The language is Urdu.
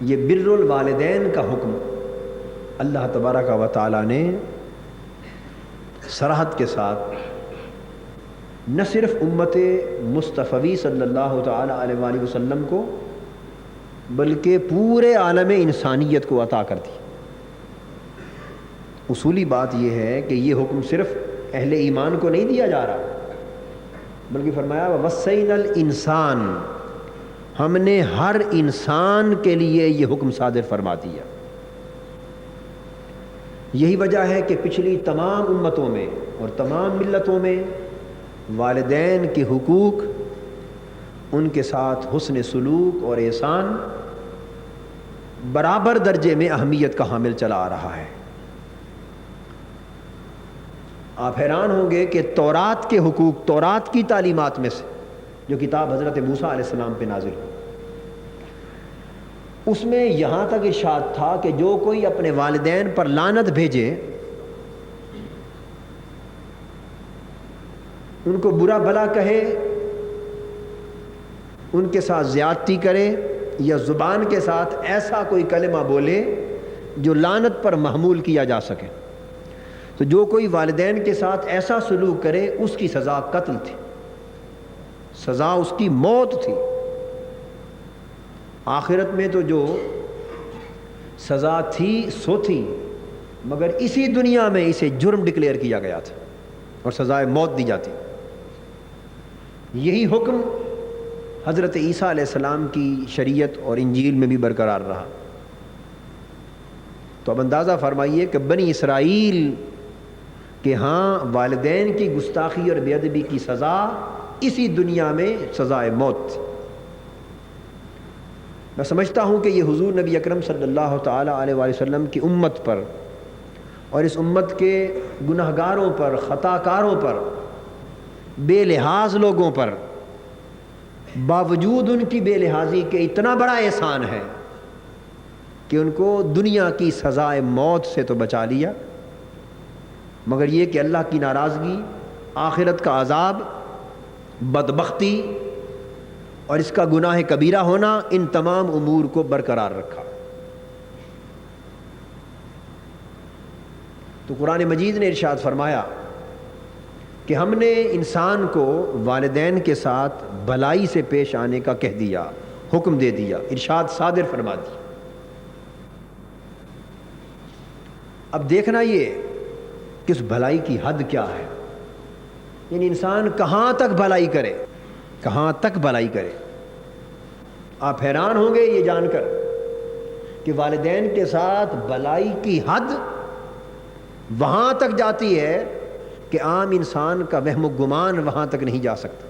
یہ بر الوالدین کا حکم اللہ تبارک و تعالیٰ نے صراحت کے ساتھ نہ صرف امت مصطفی صلی اللہ تعالی علیہ وآلہ وسلم کو بلکہ پورے عالم انسانیت کو عطا کر دی۔ اصولی بات یہ ہے کہ یہ حکم صرف اہل ایمان کو نہیں دیا جا رہا، بلکہ فرمایا وَوَصَّيْنَا الْإِنسَانَ، ہم نے ہر انسان کے لیے یہ حکم صادر فرما دیا۔ یہی وجہ ہے کہ پچھلی تمام امتوں میں اور تمام ملتوں میں والدین کے حقوق، ان کے ساتھ حسن سلوک اور احسان برابر درجے میں اہمیت کا حامل چلا آ رہا ہے۔ آپ حیران ہوں گے کہ تورات کے حقوق، تورات کی تعلیمات میں سے جو کتاب حضرت موسیٰ علیہ السلام پہ نازل ہوئی، اس میں یہاں تک ارشاد تھا کہ جو کوئی اپنے والدین پر لعنت بھیجے، ان کو برا بھلا کہے، ان کے ساتھ زیادتی کرے یا زبان کے ساتھ ایسا کوئی کلمہ بولے جو لعنت پر محمول کیا جا سکے، تو جو کوئی والدین کے ساتھ ایسا سلوک کرے اس کی سزا قتل تھی، سزا اس کی موت تھی۔ آخرت میں تو جو سزا تھی سو تھی، مگر اسی دنیا میں اسے جرم ڈکلیئر کیا گیا تھا اور سزائے موت دی جاتی۔ یہی حکم حضرت عیسیٰ علیہ السلام کی شریعت اور انجیل میں بھی برقرار رہا۔ تو اب اندازہ فرمائیے کہ بنی اسرائیل کہ ہاں والدین کی گستاخی اور بے ادبی کی سزا اسی دنیا میں سزائے موت تھی۔ میں سمجھتا ہوں کہ یہ حضور نبی اکرم صلی اللہ تعالی علیہ وآلہ وسلم کی امت پر اور اس امت کے گناہگاروں پر، خطا کاروں پر، بے لحاظ لوگوں پر باوجود ان کی بے لحاظی کے اتنا بڑا احسان ہے کہ ان کو دنیا کی سزائے موت سے تو بچا لیا، مگر یہ کہ اللہ کی ناراضگی، آخرت کا عذاب، بدبختی اور اس کا گناہ کبیرہ ہونا، ان تمام امور کو برقرار رکھا۔ تو قرآن مجید نے ارشاد فرمایا کہ ہم نے انسان کو والدین کے ساتھ بھلائی سے پیش آنے کا کہہ دیا، حکم دے دیا، ارشاد صادر فرما دیا۔ اب دیکھنا یہ کہ اس بھلائی کی حد کیا ہے، یعنی انسان کہاں تک بھلائی کرے، کہاں تک بھلائی کرے۔ آپ حیران ہوں گے یہ جان کر کہ والدین کے ساتھ بھلائی کی حد وہاں تک جاتی ہے کہ عام انسان کا وہم و گمان وہاں تک نہیں جا سکتا۔